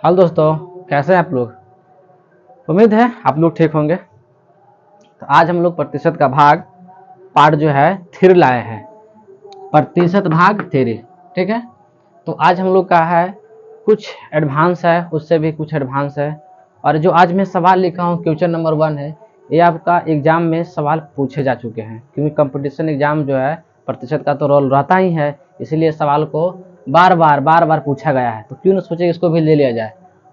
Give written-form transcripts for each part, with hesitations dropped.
Hello दोस्तों, कैसे हैं आप लोग। उम्मीद है आप लोग ठीक होंगे। तो आज हम लोग प्रतिशत का भाग पार्ट जो है थ्री लाए हैं, प्रतिशत भाग थ्री। ठीक है, तो आज हम लोग का है कुछ एडवांस है, उससे भी कुछ एडवांस है। और जो आज मैं सवाल लिखा हूँ क्वेश्चन नंबर 1 है, ये आपका एग्जाम में सवाल पूछे जा चुके हैं, क्योंकि कंपटीशन एग्जाम जो है प्रतिशत का तो रोल रहता ही है, इसीलिए सवाल को बार बार पूछा गया है। तो क्यों ना सोचे इसको भी ले लिया जाए।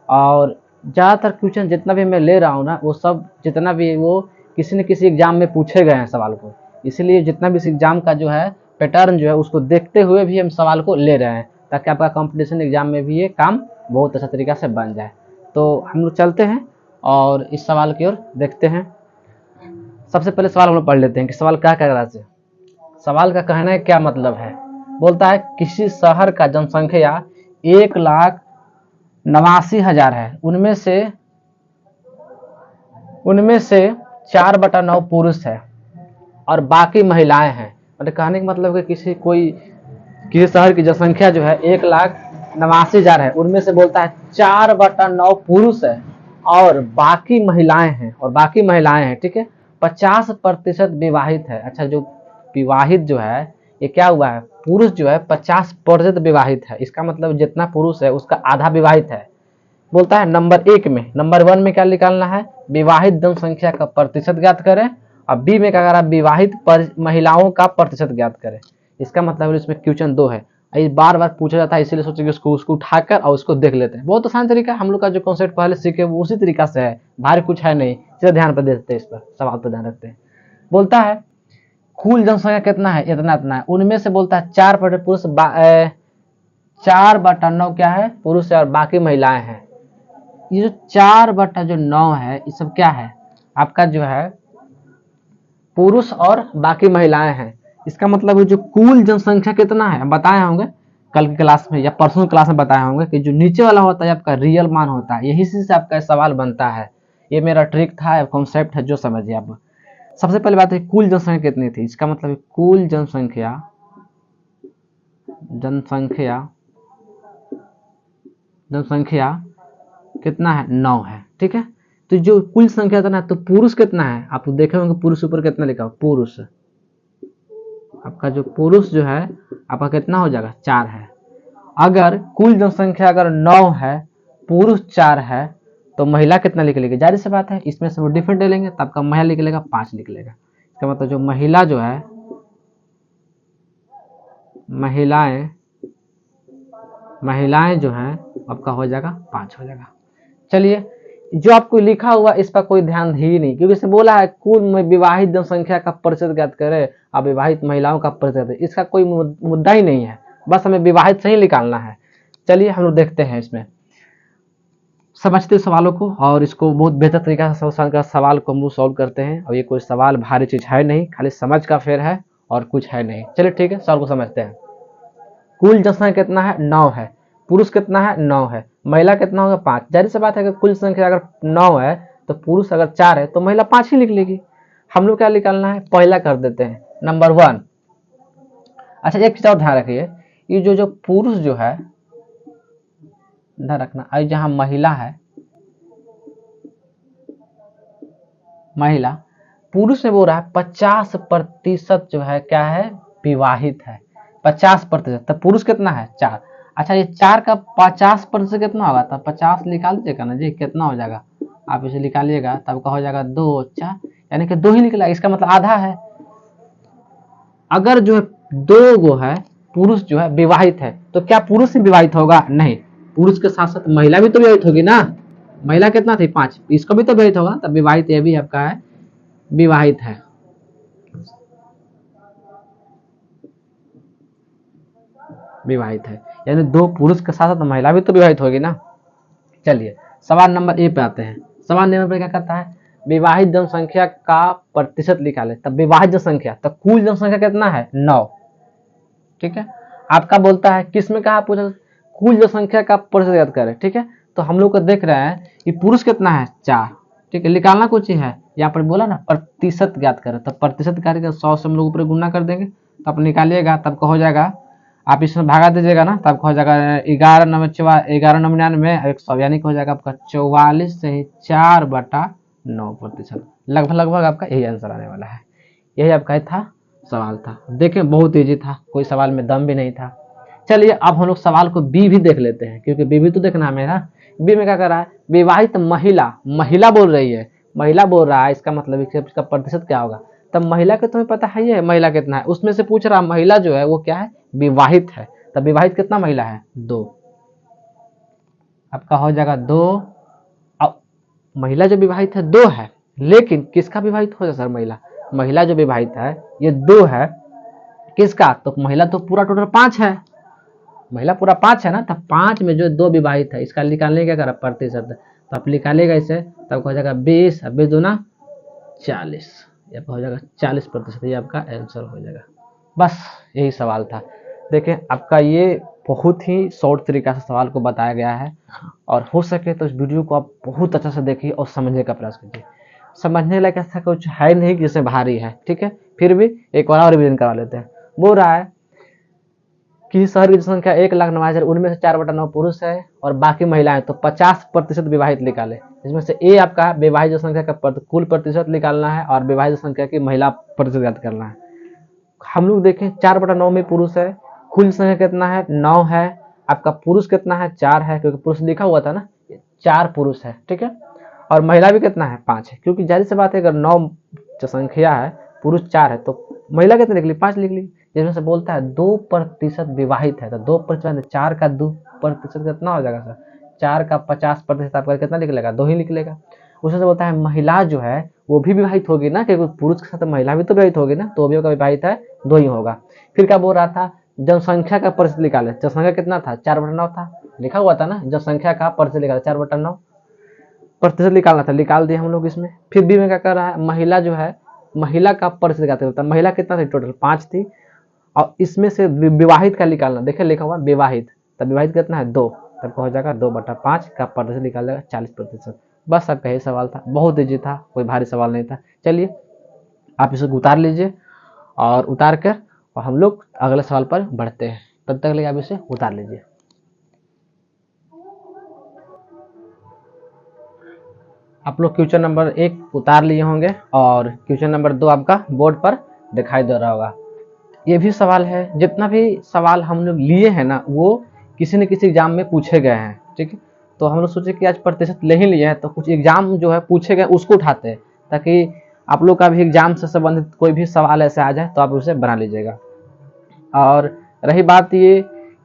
और ज़्यादातर क्वेश्चन जितना भी मैं ले रहा हूँ ना, वो सब जितना भी वो किसी न किसी एग्जाम में पूछे गए हैं सवाल को, इसलिए जितना भी इस एग्जाम का जो है पैटर्न जो है उसको देखते हुए भी हम सवाल को ले रहे हैं, ताकि आपका कंपटीशन एग्जाम में भी ये काम बहुत अच्छा तरीका से बन जाए। तो हम लोग चलते हैं और इस सवाल की ओर देखते हैं। सबसे पहले सवाल हम लोग पढ़ लेते हैं कि सवाल क्या कह रहा है। सवाल का कहना है क्या मतलब है। बोलता है किसी शहर का जनसंख्या 1,89,000 है, उनमें से 4/9 पुरुष है और बाकी महिलाएं हैं। मतलब कहने का मतलब है किसी शहर की जनसंख्या जो है 1,89,000 है, उनमें से बोलता है 4/9 पुरुष है और बाकी महिलाएं हैं। ठीक है, 50% विवाहित है। अच्छा, जो विवाहित जो है ये क्या हुआ है, पुरुष जो है 50% विवाहित है, इसका मतलब जितना पुरुष है उसका आधा विवाहित है। बोलता है नंबर 1 में क्या निकालना है, विवाहित जनसंख्या का प्रतिशत ज्ञात करें, और बी में क्या करा, विवाहित महिलाओं का प्रतिशत ज्ञात करें। इसका मतलब इसमें क्वेश्चन 2 है, ये बार बार पूछा जाता है, इसलिए सोचे कि उसको उठाकर और उसको देख लेते हैं। बहुत आसान तरीका, हम लोग का जो कॉन्सेप्ट पहले सीखे वो उसी तरीका से है, भारी कुछ है नहीं। चलिए ध्यान पर देते हैं, इस पर सवाल पर ध्यान रखते हैं। बोलता है कुल जनसंख्या कितना है, इतना है, उनमें से बोलता है 4/9 क्या है, पुरुष है और बाकी महिलाएं हैं। ये जो 4/9 है, ये सब क्या है, आपका जो है पुरुष और बाकी महिलाएं हैं। इसका मतलब है जो कुल जनसंख्या कितना है, बताए होंगे कल की क्लास में या परसों क्लास में बताए होंगे कि जो नीचे वाला होता है आपका रियल मान होता है, यही से आपका सवाल बनता है। ये मेरा ट्रिक था, कॉन्सेप्ट है, जो समझिए आप। सबसे पहले बात है कुल जनसंख्या कितनी थी, इसका मतलब है कुल जनसंख्या कितना है, 9 है। ठीक है, तो जो कुल संख्या इतना है, तो पुरुष कितना है, आप देखे होंगे पुरुष ऊपर कितना लिखा हो, पुरुष आपका जो पुरुष जो है आपका कितना हो जाएगा, 4 है। अगर कुल जनसंख्या अगर 9 है, पुरुष 4 है, तो महिला कितना निकलेगी, जाहिर सी बात है इसमें से वो डिफरेंट ले लेंगे, तब का महिला निकलेगा 5 निकलेगा। इसका मतलब जो महिलाएं जो है आपका हो जाएगा 5 हो जाएगा। चलिए, जो आपको लिखा हुआ इस पर कोई ध्यान ही नहीं, क्योंकि इसे बोला है कुल में विवाहित जनसंख्या का प्रतिशत ज्ञात करें, अब विवाहित महिलाओं का प्रतिशत, इसका कोई मुद्दा ही नहीं है, बस हमें विवाहित से ही निकालना है। चलिए हम लोग देखते हैं, इसमें समझते सवालों को और इसको बहुत बेहतर तरीका से सवाल को हम लोग सॉल्व करते हैं। और ये कोई सवाल भारी चीज है नहीं, खाली समझ का फेर है और कुछ है नहीं। चलिए ठीक है, सवाल को समझते हैं। कुल जनसंख्या कितना है, 9 है, पुरुष कितना है, 9 है, महिला कितना होगा, 5। जाहिर सी बात है कि कुल संख्या अगर 9 है तो पुरुष अगर 4 है तो महिला 5 ही निकलेगी। हम लोग क्या निकालना है, पहला कर देते हैं, नंबर 1। अच्छा, एक चीज और ध्यान रखिए, ये जो पुरुष जो है, ध्यान रखना, और जहां महिला है, महिला, पुरुष में बोल रहा है 50% जो है क्या है, विवाहित है, 50%। तब पुरुष कितना है, 4। अच्छा, ये 4 का 50% कितना होगा, तब 50 निकाल दीजिएगा ना जी, कितना हो जाएगा, आप इसे निकालिएगा तब का हो जाएगा 2 4, यानी कि 2 ही निकला, इसका मतलब आधा है। अगर जो है 2 गो है पुरुष जो है विवाहित है, तो क्या पुरुष ही विवाहित होगा, नहीं, पुरुष के साथ साथ महिला भी तो विवाहित होगी ना। महिला कितना थी, 5, इसको भी तो विवाहित होगा, तब विवाहित ये भी आपका है, विवाहित है। यानी 2 पुरुष के साथ साथ महिला भी तो विवाहित होगी ना। चलिए सवाल नंबर ए पे आते हैं। सवाल नंबर पे क्या कहता है, विवाहित जनसंख्या का प्रतिशत निकाले। तब विवाहित जनसंख्या, तो कुल जनसंख्या कितना है, 9। ठीक है, आपका बोलता है किस में कहा, पूछा कुल जनसंख्या का प्रतिशत ज्ञात करें। ठीक है, तो हम लोग को देख रहे हैं कि पुरुष कितना है, 4। ठीक है, निकालना कुछ ही है, यहाँ पर बोला ना प्रतिशत ज्ञात करें, तो प्रतिशत करेंगे 100 से हम लोग ऊपर गुना कर देंगे, तो आप निकालिएगा तब का हो जाएगा आप इसमें भागा दीजिएगा ना, तो आपका हो जाएगा 11 99 यानी कि हो जाएगा आपका 44 से ही 4/9%। लगभग लगभग आपका यही आंसर आने वाला है। यही आपका था सवाल था। देखें बहुत ईजी था, कोई सवाल में दम भी नहीं था। चलिए अब हम लोग सवाल को बी भी देख लेते हैं, क्योंकि बी भी तो देखना है मेरा। बी में क्या कर रहा है, विवाहित महिला, महिला बोल रही है, महिला बोल रहा है, इसका मतलब इसका प्रतिशत क्या होगा। तब महिला का तुम्हें पता है, ये महिला कितना है, उसमें से पूछ रहा महिला जो है वो क्या है, विवाहित है। तब विवाहित कितना महिला है, 2। आपका हो जाएगा 2। अब महिला जो विवाहित है 2 है, लेकिन किसका विवाहित हो जाए सर, महिला, महिला जो विवाहित है ये 2 है, किसका, तो महिला तो पूरा टोटल 5 है, महिला पूरा 5 है ना, तब 5 में जो 2 विवाहित है, इसका निकालने क्या करा, प्रतिशत। तो आप निकालेगा इसे, तब हो जाएगा 20, 20 दूना 40, ये हो जाएगा 40%। ये आपका आंसर हो जाएगा। बस यही सवाल था। देखें आपका ये बहुत ही शॉर्ट तरीका से सवाल को बताया गया है, और हो सके तो इस वीडियो को आप बहुत अच्छा से देखिए और समझने का प्रयास कीजिए। समझने लायक ऐसा कुछ है नहीं कि जैसे भारी है, ठीक है, फिर भी एक बार और रिवीजन करा लेते हैं। बोल रहा है कि शहर की जनसंख्या 1,90,000, उनमें से 4/9 पुरुष है और बाकी महिलाएं, तो 50% विवाहित निकाले। इसमें से ए आपका विवाहित जनसंख्या का कुल प्रतिशत निकालना है और विवाहित जनसंख्या की महिला प्रतिशत ज्ञात करना है। हम लोग देखें 4/9 में पुरुष है, कुल संख्या कितना है, 9 है, आपका पुरुष कितना है, 4 है, क्योंकि पुरुष लिखा हुआ था ना, 4 पुरुष है, ठीक है, और महिला भी कितना है, 5 है, क्योंकि जाहिर सी बात है अगर 9 संख्या है, पुरुष 4 है, तो महिला कितनी लिख ली, 5 लिख ली। जिसमें से बोलता है 2% विवाहित है, तो 2%, 4 का 2% कितना हो जाएगा सर, 4 का 50% आपका कितना निकलेगा, 2 ही निकलेगा। उसमें से बोलता है महिला जो है वो भी विवाहित होगी ना, क्योंकि पुरुष के साथ महिला भी तो विवाहित होगी ना, तो भी विवाहित है, 2 ही होगा। फिर क्या बोल रहा था, जनसंख्या का प्रतिशत निकाले, जनसंख्या कितना था, 4/9 था, लिखा हुआ था ना, जनसंख्या का प्रतिशत निकाले 4/9 प्रतिशत निकालना था, निकाल दिया हम लोग इसमें। फिर बी में क्या कर रहा है, महिला जो है, महिला का प्रतिशत निकालते होता है, महिला कितना थी, टोटल 5 थी, और इसमें से विवाहित का निकालना, देखिए लिखा हुआ विवाहित, तब विवाहित कितना है, 2, तब हो जाएगा 2/5 का प्रतिशत निकाल देगा 40%। बस आपका यही सवाल था, बहुत ईजी था, कोई भारी सवाल नहीं था। चलिए आप इसे उतार लीजिए, और उतार कर और हम लोग अगले सवाल पर बढ़ते हैं। तब तक लिए आप इसे उतार लीजिए। आप लोग क्वेश्चन नंबर 1 उतार लिए होंगे, और क्वेश्चन नंबर 2 आपका बोर्ड पर दिखाई दे रहा होगा। ये भी सवाल है, जितना भी सवाल हम लोग लिए हैं ना, वो किसी न किसी एग्जाम में पूछे गए हैं, ठीक है। तो हम लोग सोचे कि आज प्रतिशत ले ही लिए हैं, तो कुछ एग्जाम जो है पूछे गए उसको उठाते हैं, ताकि आप लोग का भी एग्जाम से संबंधित कोई भी सवाल ऐसे आ जाए तो आप उसे बना लीजिएगा। और रही बात ये,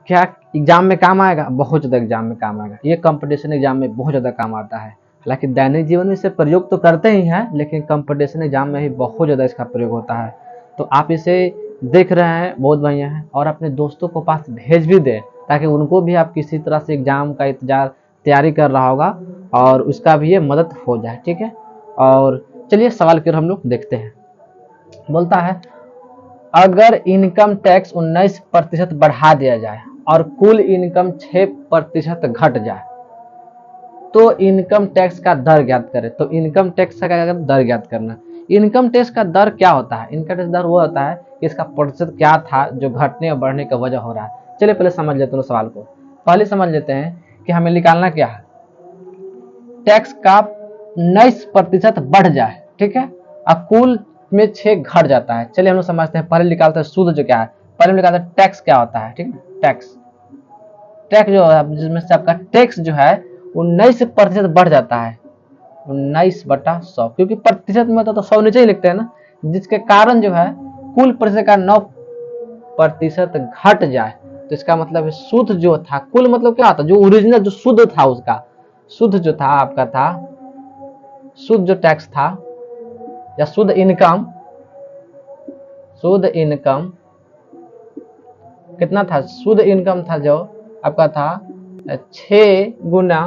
क्या एग्जाम में काम आएगा, बहुत ज़्यादा एग्जाम में काम आएगा, ये कंपटीशन एग्जाम में बहुत ज़्यादा काम आता है। हालांकि दैनिक जीवन में इसे प्रयोग तो करते ही हैं, लेकिन कंपटीशन एग्जाम में ही बहुत ज़्यादा इसका प्रयोग होता है। तो आप इसे देख रहे हैं, बहुत बढ़िया है, और अपने दोस्तों को पास भेज भी दें, ताकि उनको भी आप किसी तरह से एग्जाम का इंतजार तैयारी कर रहा होगा और उसका भी ये मदद हो जाए, ठीक है। और चलिए सवाल की ओर हम लोग देखते हैं। बोलता है, अगर इनकम टैक्स 19% बढ़ा दिया जाए और कुल इनकम 6% घट जाए, तो इनकम टैक्स का दर ज्ञात करें। तो इनकम टैक्स का क्या, दर ज्ञात करना। इनकम टैक्स का दर क्या होता है, इनकम टैक्स दर वो होता है कि इसका प्रतिशत क्या था जो घटने और बढ़ने का वजह हो रहा है। चलिए पहले समझ लेते हैं सवाल को, पहले समझ लेते हैं कि हमें निकालना क्या है, टैक्स का 19% बढ़ जाए, ठीक है, और कुल में 6 घट जाता है। चलिए हम लोग समझते हैं, पहले निकालते हैं सूद जो क्या है, पहले निकालते हैं टैक्स क्या होता है, ठीक है। टैक्स, टैक्स जो है जिसमें से आपका टैक्स जो है 19% बढ़ जाता है, 19/100, क्योंकि प्रतिशत में तो 100 नीचे ही लिखते हैं ना, जिसके कारण जो है कुल प्रतिशत का 9% घट जाए, तो इसका मतलब है शुद्ध जो था, कुल मतलब क्या होता है, जो ओरिजिनल जो शुद्ध था, उसका शुद्ध जो था आपका था, शुद्ध जो टैक्स था या शुद्ध इनकम, शुद्ध इनकम कितना था, शुद्ध इनकम था जो आपका था 6 गुना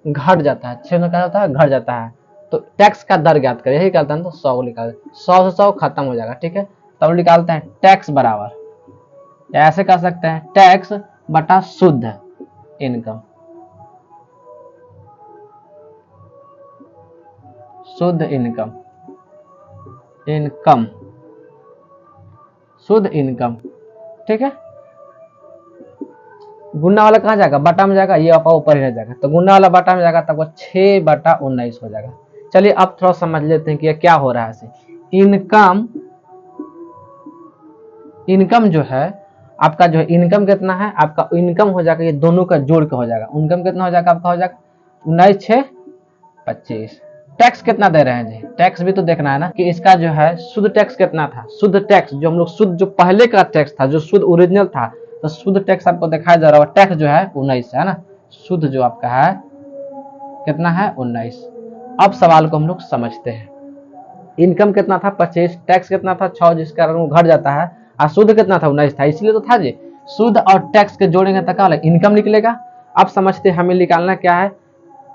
घट जाता है, 6 गुना क्या होता है, घट जाता है। तो टैक्स का दर ज्ञात करें, यही कहता है, तो 100 निकाल, 100 से 100 खत्म हो जाएगा, ठीक है। तब निकालते हैं टैक्स बराबर, या ऐसे कर सकते हैं टैक्स बटा शुद्ध इनकम, शुद्ध इनकम, इनकम, शुद्ध इनकम, ठीक है। गुना वाला कहाँ जाएगा, बटा में जाएगा, ये आपका ऊपर ही रह जाएगा, तो गुना वाला बटा में जाएगा तब 6/19 हो जाएगा। चलिए अब थोड़ा समझ लेते हैं कि ये क्या हो रहा है। इनकम, इनकम जो है आपका, जो है इनकम कितना है आपका, इनकम हो जाएगा ये दोनों का जोड़ के हो जाएगा। इनकम कितना हो जाएगा आपका, हो जाएगा 19/6/25। टैक्स कितना दे रहे हैं जी, टैक्स भी तो देखना है ना कि इसका जो है शुद्ध टैक्स कितना था। शुद्ध टैक्स जो हम लोग शुद्ध, जो पहले का टैक्स था, जो शुद्ध ओरिजिनल था, तो शुद्ध टैक्स आपको दिखाई दे रहा होगा, टैक्स जो है 19 है ना, शुद्ध जो आपका है कितना है 19। अब सवाल को हम लोग समझते हैं। इनकम कितना था 25, टैक्स कितना था 6, जिस कारण वो घट जाता है, और शुद्ध कितना था 19 था, इसलिए तो था जी। शुद्ध और टैक्स के जोड़ेंगे तो क्या इनकम निकलेगा। अब समझते हैं हमें निकालना क्या है,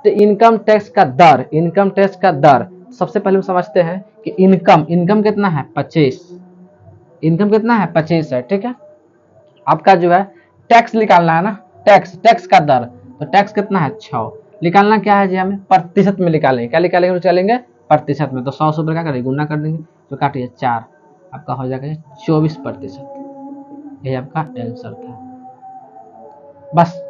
तो इनकम टैक्स का दर, इनकम टैक्स का दर सबसे पहले हम समझते हैं कि इनकम, इनकम कितना है 25, इनकम कितना है 25 है, ठीक है। आपका जो है टैक्स निकालना है ना, टैक्स, टैक्स का दर, तो टैक्स कितना है 6, निकालना क्या है जी हमें, प्रतिशत में निकालेंगे। क्या निकालेंगे, चलेंगे प्रतिशत में, तो 100 से क्या करेंगे, गुना कर देंगे, तो काटिए 4, आपका हो जाएगा 24%। यही आपका आंसर था। बस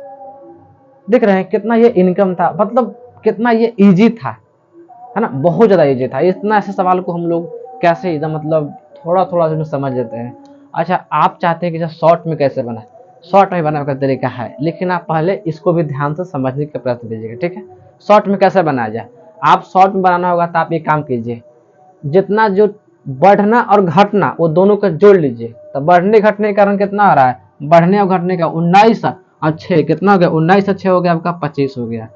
देख रहे हैं कितना ये इनकम था, मतलब कितना ये इजी था, है ना, बहुत ज्यादा इजी था। इतना ऐसे सवाल को हम लोग कैसे एकदम मतलब थोड़ा थोड़ा समझ लेते हैं। अच्छा, आप चाहते हैं कि शॉर्ट में कैसे बना, शॉर्ट में बनाने का तरीका है, लेकिन आप पहले इसको भी ध्यान से समझने का प्रयत्न कीजिएगा, ठीक है। शॉर्ट में कैसे बनाया जाए, आप शॉर्ट में बनाना होगा तो आप एक काम कीजिए, जितना जो बढ़ना और घटना वो दोनों का जोड़ लीजिए, तो बढ़ने घटने के कारण कितना आ रहा है, बढ़ने और घटने का 19 और 6 कितना हो गया, 19 और 6 हो गया आपका 25 हो गया।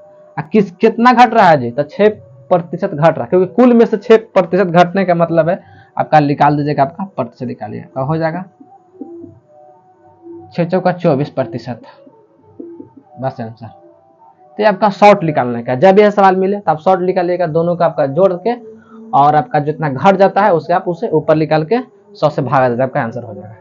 कितना घट रहा है जी, तो 6% घट रहा है, क्योंकि कुल में से 6% घटने का मतलब है आपका, निकाल दीजिएगा, आपका प्रतिशत निकालिए, तो हो जाएगा 6 का 24%। बस आंसर। तो ये आपका शॉर्ट निकालने का, जब यह सवाल मिले तो आप शॉर्ट निकालिएगा, दोनों का आपका जोड़ के, और आपका जितना घट जाता है उसके आप उसे ऊपर निकाल के 100 से भागा देते, आपका आंसर हो जाएगा।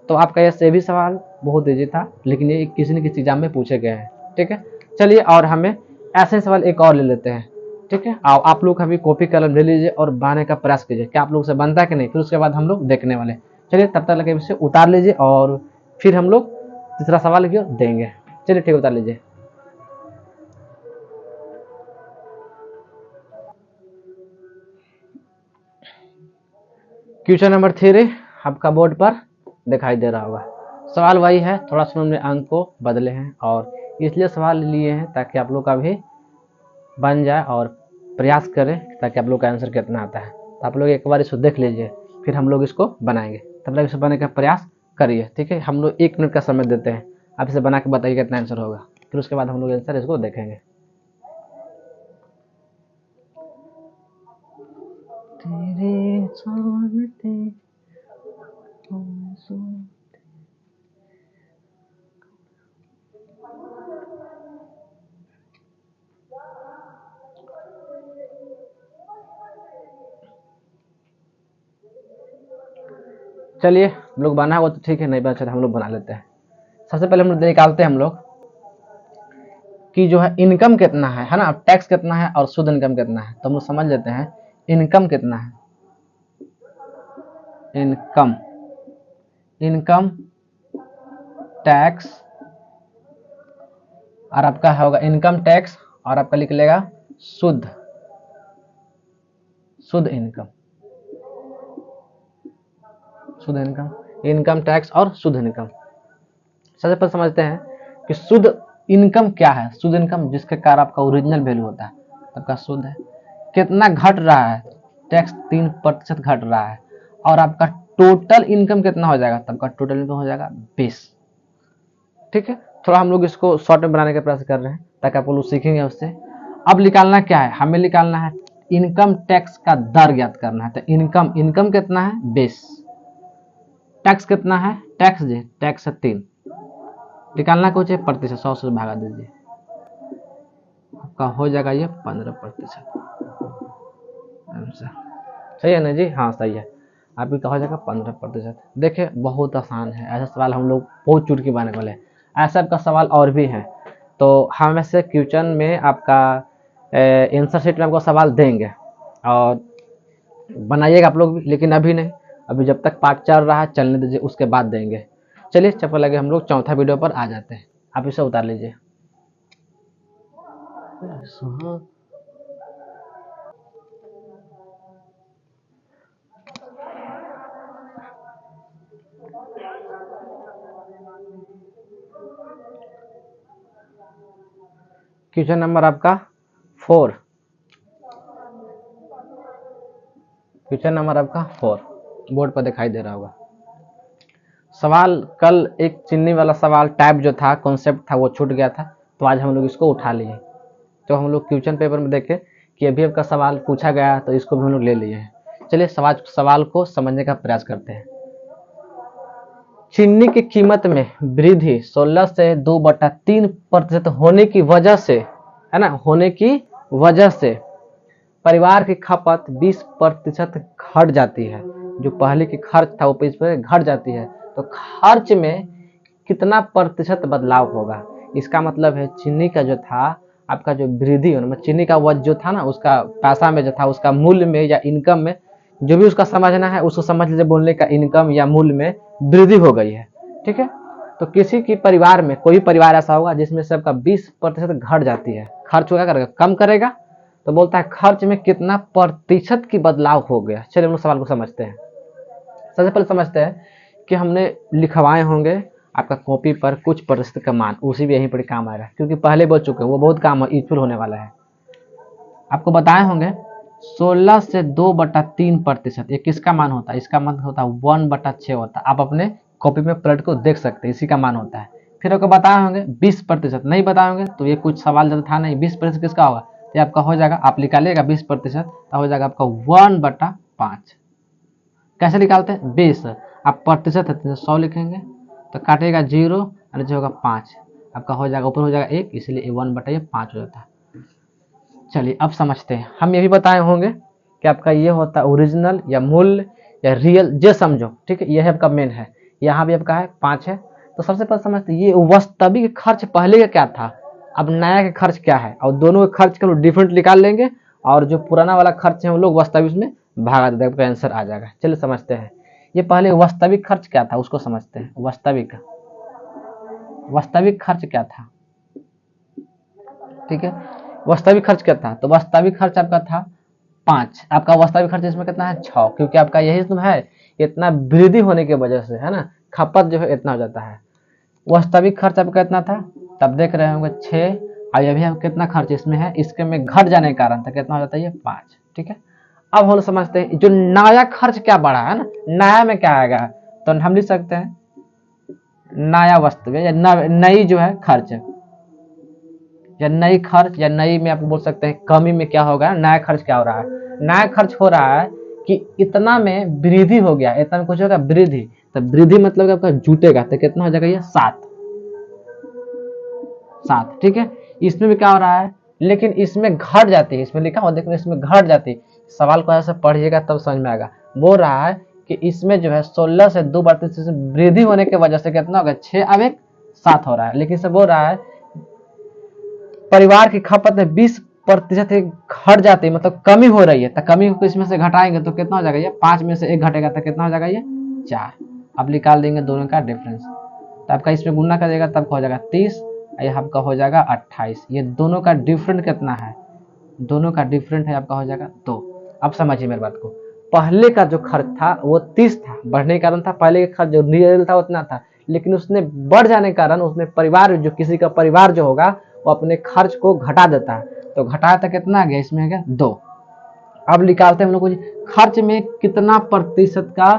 तो आपका ये भी सवाल बहुत ईजी था, लेकिन ये किसी न किसी एग्जाम में पूछे गए हैं, ठीक है। चलिए और हमें ऐसे सवाल एक और ले लेते हैं, ठीक है। आप लोग अभी कॉपी कलम ले लीजिए और बनाने का प्रयास कीजिए, क्या आप लोग से बनता है कि नहीं, फिर उसके बाद हम लोग देखने वाले। चलिए तब तक लगे इसे उतार लीजिए और फिर हम लोग तीसरा सवाल की ओर देंगे। चलिए ठीक, उतार लीजिए। क्वेश्चन नंबर 3 आपका बोर्ड पर दिखाई दे रहा होगा। सवाल वही है, थोड़ा सा हमने अंक को बदले हैं और इसलिए सवाल लिए हैं ताकि आप लोग का भी बन जाए और प्रयास करें, ताकि आप लोग का आंसर कितना आता है। तो आप लोग एक बार इसको देख लीजिए, फिर हम लोग इसको बनाएंगे, तब तक इसे बनाने का प्रयास करिए, ठीक है। हम लोग 1 मिनट का समय देते हैं, आप इसे बना के बताइए कितना आंसर होगा, फिर उसके बाद हम लोग आंसर इसको देखेंगे। तेरे सामने चलिए हम लोग बना हुआ तो ठीक है, नहीं बना तो हम लोग बना लेते हैं। सबसे पहले हम लोग निकालते हैं हम लोग कि जो है इनकम कितना है ना, टैक्स कितना है और शुद्ध इनकम कितना है। तो हम लोग समझ लेते हैं इनकम कितना है, इनकम, इनकम टैक्स, और आपका होगा इनकम टैक्स, और आपका लिख लेगा शुद्ध, शुद्ध इनकम, शुद्ध इनकम, इनकम टैक्स और शुद्ध इनकम। सबसे पहले समझते हैं कि शुद्ध इनकम क्या है। शुद्ध इनकम जिसके कारण आपका ओरिजिनल वैल्यू होता है, आपका शुद्ध है। कितना घट रहा है, टैक्स 3% घट रहा है, और आपका टोटल इनकम कितना हो जाएगा, तब का टोटल इनकम हो जाएगा 20, ठीक है। थोड़ा हम लोग इसको शॉर्ट में बनाने का प्रयास कर रहे हैं ताकि आप लोग सीखेंगे उससे। अब निकालना क्या है, हमें निकालना है इनकम टैक्स का दर ज्ञात करना है। तो इनकम, इनकम कितना है 20, टैक्स कितना है, टैक्स जी टैक्स है 3, निकालना कुछ है प्रतिशत, 100 से भागा दीजिए, आपका हो जाएगा ये 15%। सही है ना जी, हाँ सही है, आपका हो जाएगा 15%। देखिए बहुत आसान है, ऐसा सवाल हम लोग बहुत चुटकी बनाने वाले हैं। ऐसा आपका सवाल और भी है, तो हम ऐसे क्वेश्चन में आपका आंसर शीट में आपको सवाल देंगे और बनाइएगा आप लोग भी, लेकिन अभी नहीं, अभी जब तक पार्ट चल रहा है चलने दीजिए, उसके बाद देंगे। चलिए चप्पल लगे हम लोग चौथा वीडियो पर आ जाते हैं। आप इसे उतार लीजिए। क्वेश्चन नंबर आपका 4, क्वेश्चन नंबर आपका 4 बोर्ड पर दिखाई दे रहा होगा। सवाल कल एक चिन्नी वाला सवाल टाइप जो था, कॉन्सेप्ट था, वो छूट गया था, तो आज हम लोग इसको उठा लिए। तो हम लोग क्वेश्चन पेपर में देखे कि अभी आपका सवाल पूछा गया, तो इसको भी हम लोग ले लिए हैं। चलिए सवाल को समझने का प्रयास करते हैं। चीनी की कीमत में वृद्धि 16 से 2/3% होने की वजह से, है ना, होने की वजह से परिवार की खपत 20% घट जाती है। जो पहले की खर्च था वो इस पर घट जाती है, तो खर्च में कितना प्रतिशत बदलाव होगा। इसका मतलब है चीनी का जो था आपका जो वृद्धि, मतलब चीनी का वजन जो था ना, उसका पैसा में जो था, उसका मूल्य में या इनकम में, जो भी उसका समझना है उसको समझ लीजिए, बोलने का इनकम या मूल्य में वृद्धि हो गई है। ठीक है, तो किसी की परिवार में, कोई परिवार ऐसा होगा जिसमें सबका 20% घट जाती है, खर्च क्या करेगा, कम करेगा। तो बोलता है खर्च में कितना प्रतिशत की बदलाव हो गया। चलिए हम लोग सवाल को समझते हैं। सबसे पहले समझते हैं कि हमने लिखवाए होंगे आपका कॉपी पर कुछ प्रतिशत का मान, उसी भी यहीं पर काम आएगा, क्योंकि पहले बोल चुके हैं, वो बहुत काम यूजफुल होने वाला है। आपको बताए होंगे 16 से 2/3%, ये किसका मान होता है, इसका मान होता है 1/6 होता है। आप अपने कॉपी में पलट को देख सकते हैं, इसी का मान होता है। फिर आपको बताए होंगे 20%, नहीं बताए होंगे तो ये कुछ सवाल ज़्यादा था नहीं। 20% किसका होगा, तो आपका हो जाएगा, आप निकालिएगा 20%, तो हो जाएगा आपका 1/5। कैसे निकालते हैं, 20 आप प्रतिशत है तो 100 लिखेंगे, तो काटेगा 0 और जो होगा 5, आपका हो जाएगा, ऊपर हो जाएगा 1, इसलिए 1/5 हो जाता है। चलिए अब समझते हैं। हम ये भी बताए होंगे कि आपका ये होता है ओरिजिनल या मूल्य या रियल, जो समझो, ठीक है, यह आपका मेन है। यहाँ भी आपका है 5 है। तो सबसे पहले समझते हैं ये वास्तविक खर्च पहले का क्या था, अब नया का खर्च क्या है, और दोनों के खर्च का लोग डिफरेंट निकाल लेंगे, और जो पुराना वाला खर्च है वो लोग वास्तविक में भागा देते, आपका आंसर आ जाएगा। चलिए समझते हैं। ये पहले वास्तविक खर्च क्या था उसको समझते हैं। वास्तविक खर्च क्या था, ठीक है, वास्तविक खर्च क्या था, तो वास्तविक खर्च आपका था 5। आपका वास्तविक खर्च इसमें कितना है, 6, क्योंकि आपका यही तो है, इतना वृद्धि होने की वजह से, है ना, खपत जो है इतना हो जाता है। वास्तविक खर्च आपका कितना था, तब देख रहे होंगे 6, और अभी हम कितना खर्च इसमें है, इसके में घट जाने के कारण था कितना हो जाता है, ये 5। ठीक है, अब हम समझते हैं जो नया खर्च क्या बढ़ा है ना, नया में क्या आएगा, तो हम लिख सकते हैं नया वस्तु या नई जो है खर्च, या नई खर्च, या नई में आप बोल सकते हैं कमी में क्या होगा, नया खर्च क्या हो रहा है, नया खर्च हो रहा है कि इतना में वृद्धि हो गया, इतना में कुछ होगा वृद्धि, तो वृद्धि मतलब आपका जुटेगा, तो कितना हो जाएगा, ये 7। ठीक है, इसमें भी क्या हो रहा है, लेकिन इसमें घट जाती है, इसमें लिखा हो देखो, इसमें घट जाती है। सवाल को ऐसा पढ़िएगा तब समझ में आएगा। बोल रहा है कि इसमें जो है 16 से 2 वृद्धि होने की वजह से कितना होगा, 6, अब एक 7 हो रहा है। लेकिन से बोल रहा है परिवार की खपत में 20% घट जाती है, मतलब कमी हो रही है, तो कमी को इसमें से घटाएंगे तो कितना हो जाएगा, ये 5 में से 1 घटेगा तो कितना हो जाएगा, ये 4। अब निकाल देंगे दोनों का डिफरेंस, तो आपका इसमें गुना करेगा तब हो जाएगा 30, ये आपका हो जाएगा 28। ये दोनों का डिफरेंट कितना है, दोनों का डिफरेंट है आपका हो जाएगा 2। अब समझिए मेरी बात को, पहले का जो खर्च था वो 30 था, बढ़ने के कारण था, पहले का खर्च जो रियल था उतना था, लेकिन उसने बढ़ जाने के कारण उसने परिवार, जो किसी का परिवार जो होगा वो अपने खर्च को घटा देता है, तो घटाया तो कितना आ गया, इसमें आ गया 2। अब निकालते हैं हम लोग खर्च में कितना प्रतिशत का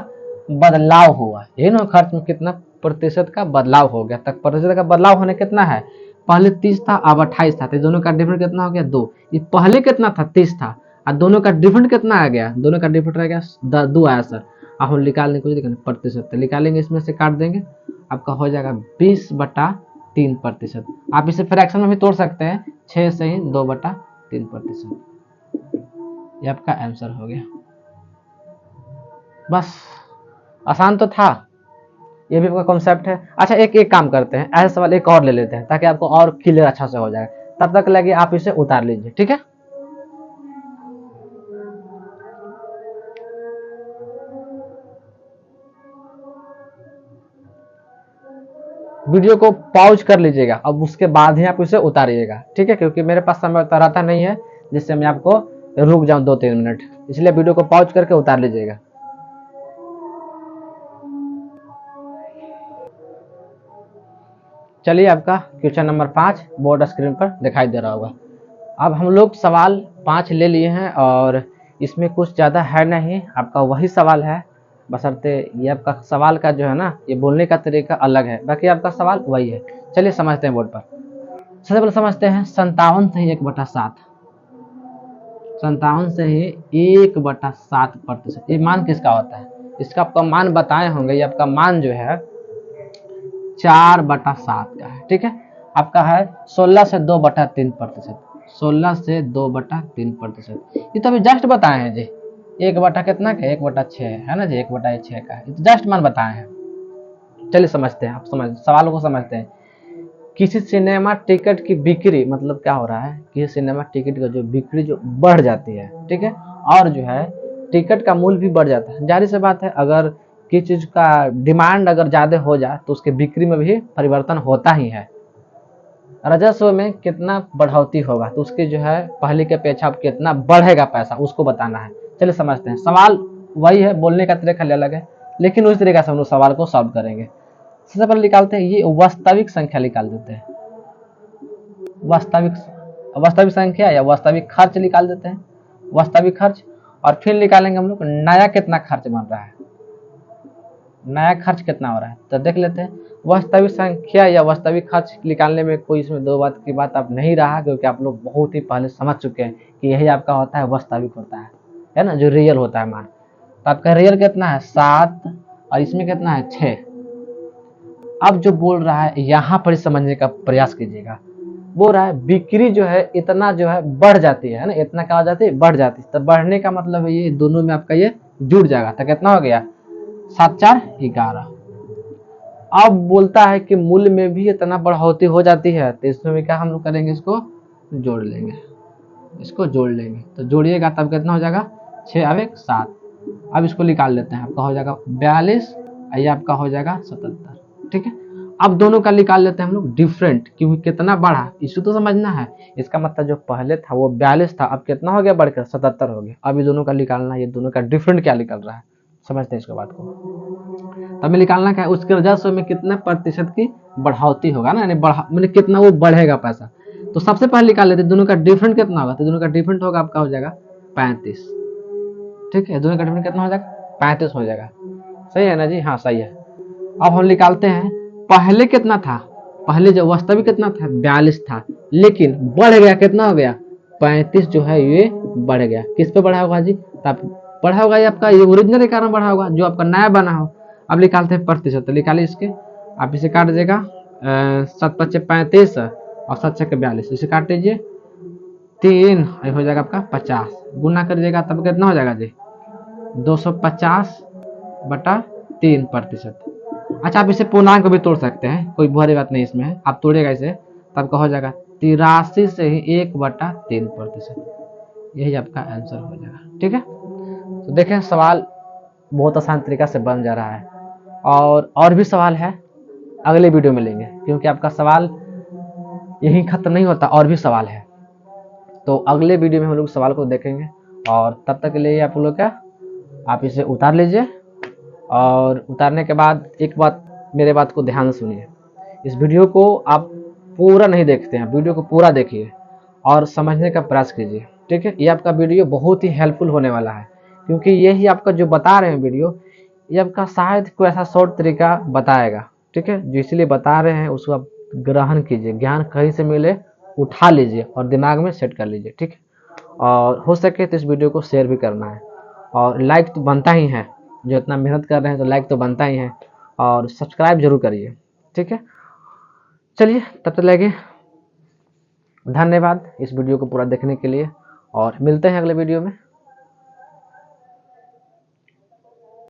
बदलाव हुआ, ये ना, खर्च में कितना प्रतिशत का बदलाव हो गया, तक प्रतिशत का बदलाव होने कितना है, पहले 30 था अब 28 था, तो दोनों का डिफरेंट कितना हो गया, 2। ये पहले कितना था, 30 था, और दोनों का डिफरेंट कितना आ गया, दोनों का डिफरेंट आ गया 2 आया सर। अब हम निकालने को प्रतिशत निकालेंगे, इसमें से काट देंगे, आपका हो जाएगा 20/3%। आप इसे फ्रैक्शन में भी तोड़ सकते हैं, 6 से ही 2/3%। ये आपका आंसर हो गया। बस, आसान तो था, ये भी आपका कॉन्सेप्ट है। अच्छा, एक काम करते हैं, ऐसा सवाल एक और ले लेते हैं ताकि आपको और क्लियर अच्छा से हो जाए। तब तक लगे आप इसे उतार लीजिए, ठीक है। वीडियो को पॉज कर लीजिएगा, अब उसके बाद ही आप इसे उतारिएगा, ठीक है, क्योंकि मेरे पास समय उतारता नहीं है जिससे मैं आपको रुक जाऊं 2-3 मिनट, इसलिए वीडियो को पॉज करके उतार लीजिएगा। चलिए, आपका क्वेश्चन नंबर 5 बोर्ड स्क्रीन पर दिखाई दे रहा होगा। अब हम लोग सवाल 5 ले लिए हैं और इसमें कुछ ज़्यादा है नहीं, आपका वही सवाल है, बशर्ते ये आपका सवाल का जो है ना, ये बोलने का तरीका अलग है, बाकी आपका सवाल वही है। चलिए समझते हैं बोर्ड पर। सबसे पहले समझते हैं 57 से ही 1/7, 57 से ही 1/7%, ये मान किसका होता है? इसका आपका मान बताए होंगे, ये आपका मान जो है 4/7 का है, ठीक है। आपका है 16 से 2/3%, 16 से 2/3%, ये तो अभी जस्ट बताए हैं जी। 1 कितना का? 1/6 है ना जी, 1/6 का है, ये तो जस्ट मान बताए हैं। चलिए समझते हैं, आप समझ सवालों को समझते हैं। किसी सिनेमा टिकट की बिक्री, मतलब क्या हो रहा है, किसी सिनेमा टिकट का जो बिक्री जो बढ़ जाती है, ठीक है, और जो है टिकट का मूल्य भी बढ़ जाता है। जाहिर सी बात है, अगर किसी चीज का डिमांड अगर ज्यादा हो जाए तो उसके बिक्री में भी परिवर्तन होता ही है। राजस्व में कितना बढ़ोतरी होगा तो उसके जो है पहले की अपेक्षा कितना बढ़ेगा पैसा, उसको बताना है। चलिए समझते हैं, सवाल वही है, बोलने का तरीका अलग है, लेकिन उस तरीके से हम लोग सवाल को सॉल्व करेंगे। सबसे पहले निकालते हैं, ये वास्तविक संख्या निकाल देते हैं, वास्तविक संख्या या वास्तविक खर्च निकाल देते हैं, वास्तविक खर्च। और फिर निकालेंगे हम लोग नया कितना खर्च बन रहा है, नया खर्च कितना हो रहा है, तो देख लेते हैं। वास्तविक संख्या या वास्तविक खर्च निकालने में कोई इसमें दो बात की बात अब नहीं रहा, क्योंकि आप लोग बहुत ही पहले समझ चुके हैं कि यही आपका होता है वास्तविक होता है ना, जो रियल होता है मान। तो आपका रियल कितना है 7 और इसमें कितना है 6। अब जो बोल रहा है यहाँ पर समझने का प्रयास कीजिएगा, बोल रहा है बिक्री जो है इतना जो है बढ़ जाती है ना, इतना क्या हो जाती है, बढ़ जाती है। तो बढ़ने का मतलब है ये दोनों में आपका ये जुड़ जाएगा, तो कितना हो गया 7×4 11। अब बोलता है कि मूल्य में भी इतना बढ़ोतरी हो जाती है, तो इसमें क्या हम लोग करेंगे, इसको जोड़ लेंगे, इसको जोड़ लेंगे। तो जोड़िएगा तब कितना हो जाएगा 6 और 1 7। अब इसको निकाल लेते हैं, आपका हो जाएगा 42, ये आपका हो जाएगा 77, ठीक है। अब दोनों का निकाल लेते हैं हम लोग डिफरेंट, क्योंकि कितना बढ़ा इसको तो समझना है। इसका मतलब जो पहले था वो 42 था, अब कितना हो गया बढ़कर 77 हो गया। अब ये दोनों का निकालना है, ये दोनों का डिफरेंट क्या निकल रहा है, समझते हैं इसको बात को। तब निकालना क्या है, उसके राजस्व में कितना प्रतिशत की बढ़ोतरी होगा ना, यानी कितना वो बढ़ेगा पैसा। तो सबसे पहले निकाल लेते दोनों का डिफरेंट कितना होगा, तो दोनों का डिफरेंट होगा आपका हो जाएगा 35, ठीक है। दोनों का डिफरेंट कितना हो जाएगा 35 हो जाएगा, सही है ना जी, हाँ सही है। अब हम निकालते हैं पहले कितना था, पहले जो वास्तविक कितना था 42 था, लेकिन बढ़ गया कितना हो गया 35 जो है ये बढ़ गया। किस पे बढ़ा होगा जी, तब बढ़ा होगा ये आपका ये ओरिजिनल के कारण बढ़ा होगा, जो आपका नया बना हो। अब निकालते हैं प्रतिशत, तो निकालिए इसके, आप इसे काट दीजिएगा 7×5 35 और 7×6 42, इसे काट दीजिए 3 हो जाएगा आपका 50, गुना कर दीजिएगा तब कितना हो जाएगा जी 250/3%। अच्छा, आप इसे पूर्णांक भी तोड़ सकते हैं, कोई बुरी बात नहीं इसमें है, आप तोड़ेगा इसे तब का हो जाएगा 83 से ही 1/3%, यही आपका आंसर हो जाएगा, ठीक है। तो देखें सवाल बहुत आसान तरीका से बन जा रहा है, और भी सवाल है अगले वीडियो में लेंगे, क्योंकि आपका सवाल यही खत्म नहीं होता, और भी सवाल है। तो अगले वीडियो में हम लोग सवाल को देखेंगे, और तब तक के लिए आप लोग क्या, आप इसे उतार लीजिए, और उतारने के बाद एक बात मेरे बात को ध्यान से सुनिए, इस वीडियो को आप पूरा नहीं देखते हैं, वीडियो को पूरा देखिए और समझने का प्रयास कीजिए, ठीक है। ये आपका वीडियो बहुत ही हेल्पफुल होने वाला है, क्योंकि यही आपका जो बता रहे हैं वीडियो, ये आपका शायद कोई ऐसा शॉर्ट तरीका बताएगा, ठीक है, जो इसलिए बता रहे हैं उसको आप ग्रहण कीजिए, ज्ञान कहीं से मिले उठा लीजिए और दिमाग में सेट कर लीजिए, ठीक है। और हो सके तो इस वीडियो को शेयर भी करना है, और लाइक तो बनता ही है, जो इतना मेहनत कर रहे हैं तो लाइक तो बनता ही है, और सब्सक्राइब जरूर करिए, ठीक है। चलिए तब तक लगे, धन्यवाद इस वीडियो को पूरा देखने के लिए, और मिलते हैं अगले वीडियो में।